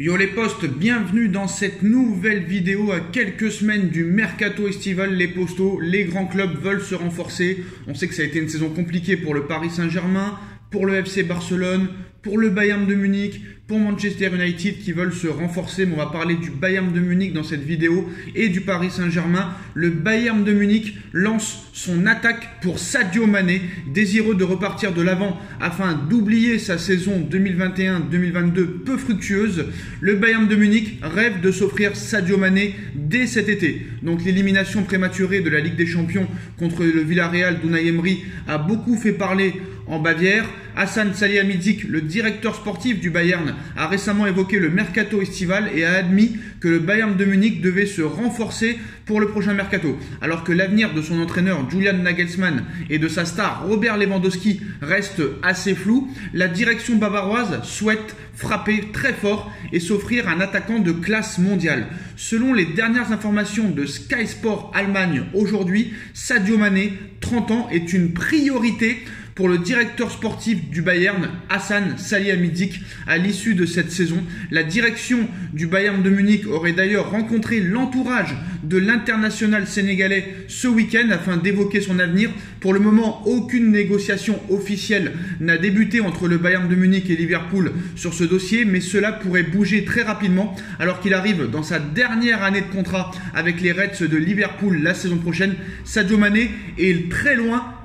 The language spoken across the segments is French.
Yo les postes, bienvenue dans cette nouvelle vidéo à quelques semaines du mercato estival. Les postos, les grands clubs veulent se renforcer. On sait que ça a été une saison compliquée pour le Paris Saint-Germain, pour le FC Barcelone, pour le Bayern de Munich, pour Manchester United qui veulent se renforcer. Mais on va parler du Bayern de Munich dans cette vidéo et du Paris Saint-Germain. Le Bayern de Munich lance son attaque pour Sadio Mané, désireux de repartir de l'avant afin d'oublier sa saison 2021-2022 peu fructueuse. Le Bayern de Munich rêve de s'offrir Sadio Mané dès cet été. Donc l'élimination prématurée de la Ligue des Champions contre le Villarreal d'Unai Emery a beaucoup fait parler en Bavière. Hassan Salihamidzic, le directeur sportif du Bayern, a récemment évoqué le mercato estival et a admis que le Bayern de Munich devait se renforcer pour le prochain mercato. Alors que l'avenir de son entraîneur Julian Nagelsmann et de sa star Robert Lewandowski reste assez flou, la direction bavaroise souhaite frapper très fort et s'offrir un attaquant de classe mondiale. Selon les dernières informations de Sky Sport Allemagne aujourd'hui, Sadio Mané, 30 ans, est une priorité pour le directeur sportif du Bayern, Hassan Salihamidzic, à l'issue de cette saison. La direction du Bayern de Munich aurait d'ailleurs rencontré l'entourage de l'international sénégalais ce week-end afin d'évoquer son avenir. Pour le moment, aucune négociation officielle n'a débuté entre le Bayern de Munich et Liverpool sur ce dossier, mais cela pourrait bouger très rapidement alors qu'il arrive dans sa dernière année de contrat avec les Reds de Liverpool la saison prochaine. Sadio Mané est très loin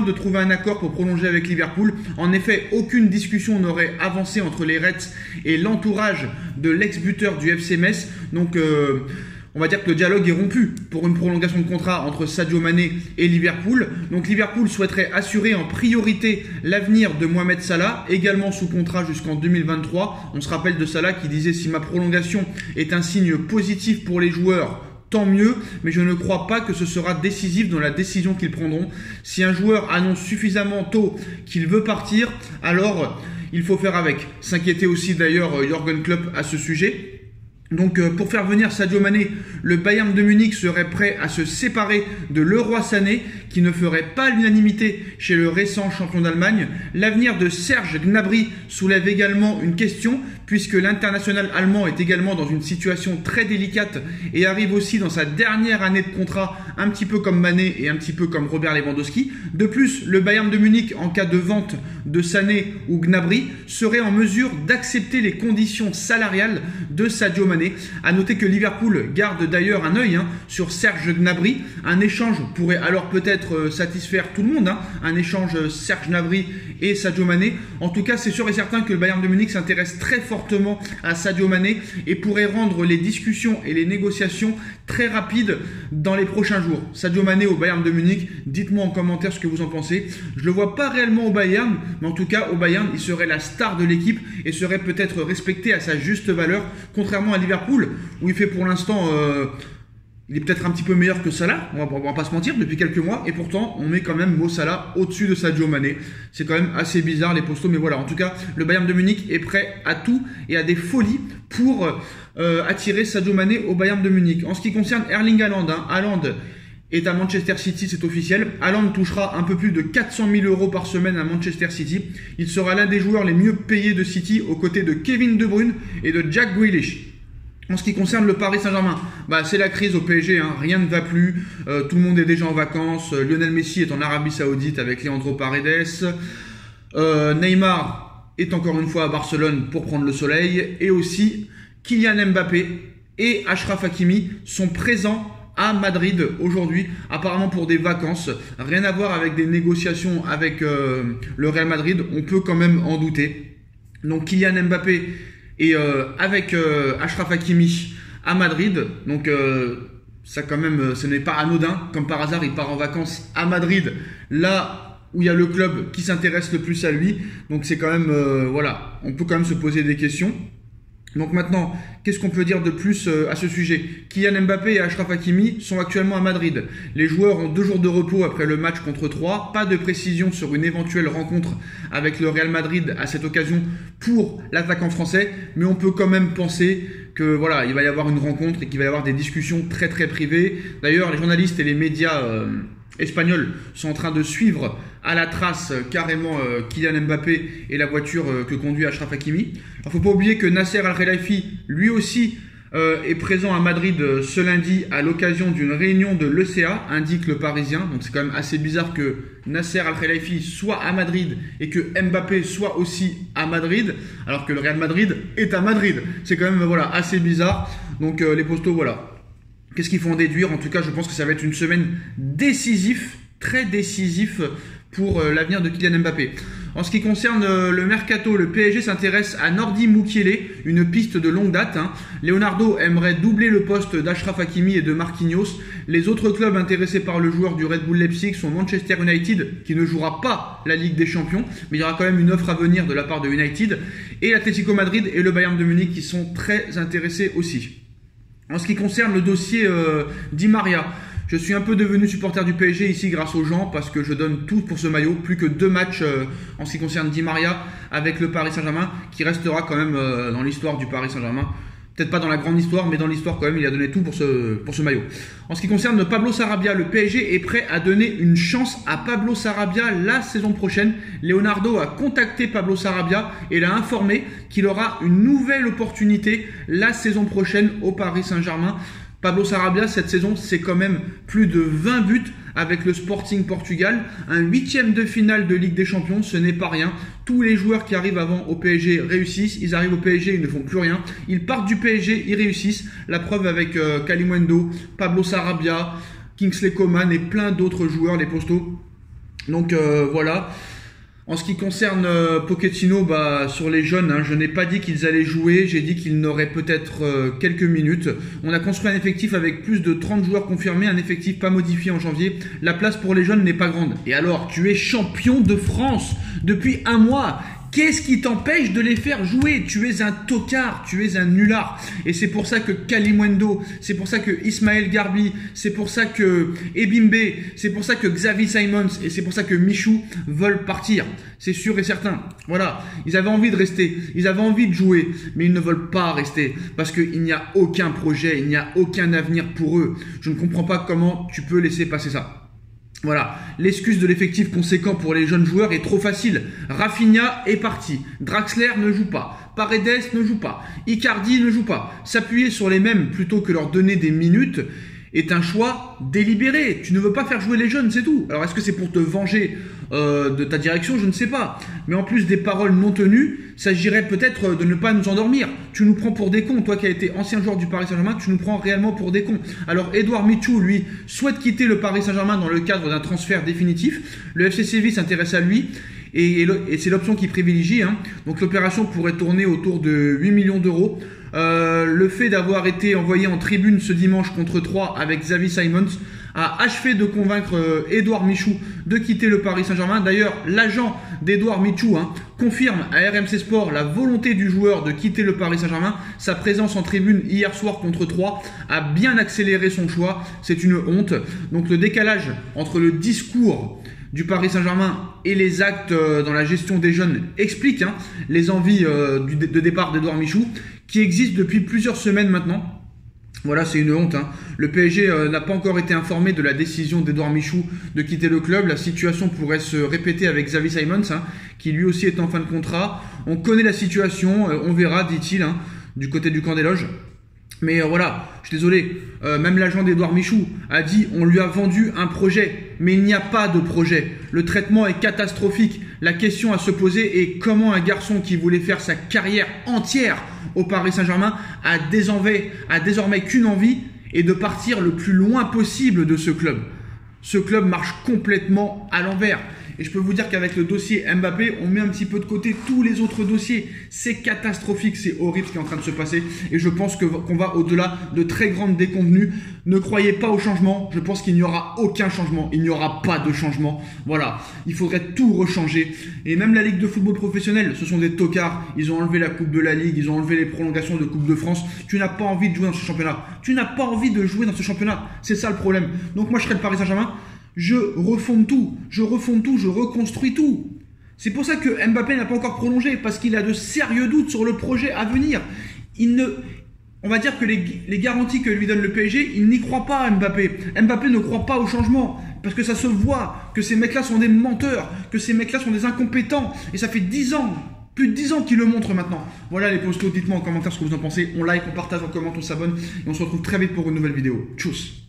de trouver un accord pour prolonger avec Liverpool. En effet, aucune discussion n'aurait avancé entre les Reds et l'entourage de l'ex-buteur du FC Metz. Donc, on va dire que le dialogue est rompu pour une prolongation de contrat entre Sadio Mané et Liverpool. Donc Liverpool souhaiterait assurer en priorité l'avenir de Mohamed Salah, également sous contrat jusqu'en 2023. On se rappelle de Salah qui disait « Si ma prolongation est un signe positif pour les joueurs », tant mieux, mais je ne crois pas que ce sera décisif dans la décision qu'ils prendront. Si un joueur annonce suffisamment tôt qu'il veut partir, alors il faut faire avec. S'inquiétait aussi d'ailleurs Jürgen Klopp à ce sujet. Donc pour faire venir Sadio Mané, le Bayern de Munich serait prêt à se séparer de Leroy Sané qui ne ferait pas l'unanimité chez le récent champion d'Allemagne. L'avenir de Serge Gnabry soulève également une question puisque l'international allemand est également dans une situation très délicate et arrive aussi dans sa dernière année de contrat, un petit peu comme Mané et un petit peu comme Robert Lewandowski. De plus, le Bayern de Munich, en cas de vente de Sané ou Gnabry, serait en mesure d'accepter les conditions salariales de Sadio Mané. A noter que Liverpool garde d'ailleurs un œil sur Serge Gnabry. Un échange pourrait alors peut-être satisfaire tout le monde. Un échange Serge Gnabry et Sadio Mané. En tout cas, c'est sûr et certain que le Bayern de Munich s'intéresse très fortement à Sadio Mané et pourrait rendre les discussions et les négociations très rapides dans les prochains jours. Sadio Mané au Bayern de Munich, dites-moi en commentaire ce que vous en pensez. Je ne le vois pas réellement au Bayern, mais en tout cas au Bayern, il serait la star de l'équipe et serait peut-être respecté à sa juste valeur, contrairement à Liverpool, où il fait pour l'instant... il est peut-être un petit peu meilleur que Salah, on va pas se mentir, depuis quelques mois, et pourtant on met quand même Mo Salah au-dessus de Sadio Mané. C'est quand même assez bizarre les postos, mais voilà, en tout cas, le Bayern de Munich est prêt à tout et à des folies pour attirer Sadio Mané au Bayern de Munich. En ce qui concerne Erling Haaland, Haaland est à Manchester City, c'est officiel. Haaland touchera un peu plus de 400 000 € par semaine à Manchester City. Il sera l'un des joueurs les mieux payés de City aux côtés de Kevin De Bruyne et de Jack Grealish. En ce qui concerne le Paris Saint-Germain, c'est la crise au PSG, rien ne va plus, tout le monde est déjà en vacances, Lionel Messi est en Arabie Saoudite avec Leandro Paredes, Neymar est encore une fois à Barcelone pour prendre le soleil, et aussi Kylian Mbappé et Achraf Hakimi sont présents à Madrid aujourd'hui, apparemment pour des vacances, rien à voir avec des négociations avec le Real Madrid, on peut quand même en douter. Donc Kylian Mbappé et avec Achraf Hakimi à Madrid, donc ça quand même, ce n'est pas anodin, comme par hasard il part en vacances à Madrid, là où il y a le club qui s'intéresse le plus à lui, donc c'est quand même, voilà, on peut quand même se poser des questions. Donc maintenant, qu'est-ce qu'on peut dire de plus à ce sujet? Kylian Mbappé et Achraf Hakimi sont actuellement à Madrid. Les joueurs ont 2 jours de repos après le match contre Troyes. Pas de précision sur une éventuelle rencontre avec le Real Madrid à cette occasion pour l'attaquant français, mais on peut quand même penser que voilà, il va y avoir une rencontre et qu'il va y avoir des discussions très très privées. D'ailleurs, les journalistes et les médias Espagnols sont en train de suivre à la trace carrément Kylian Mbappé et la voiture que conduit Achraf Hakimi. Il ne faut pas oublier que Nasser Al-Khelaifi, lui aussi, est présent à Madrid ce lundi à l'occasion d'une réunion de l'ECA, indique le Parisien. Donc c'est quand même assez bizarre que Nasser Al-Khelaifi soit à Madrid et que Mbappé soit aussi à Madrid, alors que le Real Madrid est à Madrid. C'est quand même voilà, assez bizarre. Donc les postos, voilà. Qu'est-ce qu'il faut en déduire? En tout cas, je pense que ça va être une semaine décisive, très décisif pour l'avenir de Kylian Mbappé. En ce qui concerne le mercato, le PSG s'intéresse à Nordi Mukiele, une piste de longue date. Leonardo aimerait doubler le poste d'Achraf Hakimi et de Marquinhos. Les autres clubs intéressés par le joueur du Red Bull Leipzig sont Manchester United, qui ne jouera pas la Ligue des Champions, mais il y aura quand même une offre à venir de la part de United, et l'Atlético Madrid et le Bayern de Munich qui sont très intéressés aussi. En ce qui concerne le dossier Di Maria, je suis un peu devenu supporter du PSG ici grâce aux gens parce que je donne tout pour ce maillot. Plus que 2 matchs en ce qui concerne Di Maria avec le Paris Saint-Germain qui restera quand même dans l'histoire du Paris Saint-Germain. Peut-être pas dans la grande histoire, mais dans l'histoire quand même, il a donné tout pour ce maillot. En ce qui concerne Pablo Sarabia, le PSG est prêt à donner une chance à Pablo Sarabia la saison prochaine. Leonardo a contacté Pablo Sarabia et l'a informé qu'il aura une nouvelle opportunité la saison prochaine au Paris Saint-Germain. Pablo Sarabia, cette saison, c'est quand même plus de 20 buts avec le Sporting Portugal. Un 8e de finale de Ligue des Champions, ce n'est pas rien. Tous les joueurs qui arrivent avant au PSG réussissent. Ils arrivent au PSG, ils ne font plus rien. Ils partent du PSG, ils réussissent. La preuve avec Kalimundo, Pablo Sarabia, Kingsley Coman et plein d'autres joueurs, les postos. Donc voilà. En ce qui concerne Pochettino, sur les jeunes, je n'ai pas dit qu'ils allaient jouer, j'ai dit qu'ils n'auraient peut-être quelques minutes. On a construit un effectif avec plus de 30 joueurs confirmés, un effectif pas modifié en janvier. La place pour les jeunes n'est pas grande. Et alors, tu es champion de France depuis 1 mois. Qu'est-ce qui t'empêche de les faire jouer? Tu es un tocard, tu es un nulard. Et c'est pour ça que Kalimundo, c'est pour ça que Ismaël Garbi, c'est pour ça que Ebimbe, c'est pour ça que Xavi Simons et c'est pour ça que Michou veulent partir. C'est sûr et certain. Voilà, ils avaient envie de rester, ils avaient envie de jouer, mais ils ne veulent pas rester parce qu'il n'y a aucun projet, il n'y a aucun avenir pour eux. Je ne comprends pas comment tu peux laisser passer ça. Voilà, l'excuse de l'effectif conséquent pour les jeunes joueurs est trop facile. Rafinha est parti, Draxler ne joue pas, Paredes ne joue pas, Icardi ne joue pas. S'appuyer sur les mêmes plutôt que leur donner des minutes est un choix délibéré. Tu ne veux pas faire jouer les jeunes, c'est tout. Alors est-ce que c'est pour te venger de ta direction? Je ne sais pas. Mais en plus des paroles non tenues, il s'agirait peut-être de ne pas nous endormir. Tu nous prends pour des cons. Toi qui as été ancien joueur du Paris Saint-Germain, tu nous prends réellement pour des cons. Alors Edouard Michou, lui, souhaite quitter le Paris Saint-Germain dans le cadre d'un transfert définitif. Le FC Séville s'intéresse à lui. Et c'est l'option qu'il privilégie. Donc l'opération pourrait tourner autour de 8 millions d'euros. Le fait d'avoir été envoyé en tribune ce dimanche contre 3 avec Xavi Simons a achevé de convaincre Edouard Michou de quitter le Paris Saint-Germain. D'ailleurs, l'agent d'Edouard Michou confirme à RMC Sport la volonté du joueur de quitter le Paris Saint-Germain. Sa présence en tribune hier soir contre 3 a bien accéléré son choix. C'est une honte. Donc le décalage entre le discours du Paris Saint-Germain et les actes dans la gestion des jeunes explique les envies de départ d'Edouard Michou qui existent depuis plusieurs semaines maintenant. Voilà, c'est une honte. Le PSG n'a pas encore été informé de la décision d'Edouard Michou de quitter le club. La situation pourrait se répéter avec Xavi Simons, qui lui aussi est en fin de contrat. On connaît la situation, on verra, dit-il, du côté du camp des loges. Mais voilà, je suis désolé, même l'agent d'Edouard Michou a dit on lui a vendu un projet, mais il n'y a pas de projet. Le traitement est catastrophique. La question à se poser est comment un garçon qui voulait faire sa carrière entière au Paris Saint-Germain a désormais qu'une envie et de partir le plus loin possible de ce club. Ce club marche complètement à l'envers. Et je peux vous dire qu'avec le dossier Mbappé, on met un petit peu de côté tous les autres dossiers. C'est catastrophique, c'est horrible ce qui est en train de se passer. Et je pense qu'on va au-delà de très grandes déconvenues. Ne croyez pas au changement. Je pense qu'il n'y aura aucun changement. Il n'y aura pas de changement. Voilà, il faudrait tout rechanger. Et même la Ligue de football professionnel, ce sont des tocards. Ils ont enlevé la Coupe de la Ligue, ils ont enlevé les prolongations de Coupe de France. Tu n'as pas envie de jouer dans ce championnat. Tu n'as pas envie de jouer dans ce championnat. C'est ça le problème. Donc moi, je serais le Paris Saint-Germain. Je refonde tout, je reconstruis tout. C'est pour ça que Mbappé n'a pas encore prolongé, parce qu'il a de sérieux doutes sur le projet à venir. on va dire que les garanties que lui donne le PSG, il n'y croit pas à Mbappé. Mbappé ne croit pas au changement. Parce que ça se voit que ces mecs-là sont des menteurs, que ces mecs-là sont des incompétents. Et ça fait 10 ans, plus de 10 ans qu'ils le montrent maintenant. Voilà les postos, dites-moi en commentaire ce que vous en pensez. On like, on partage, on commente, on s'abonne. Et on se retrouve très vite pour une nouvelle vidéo. Tchuss.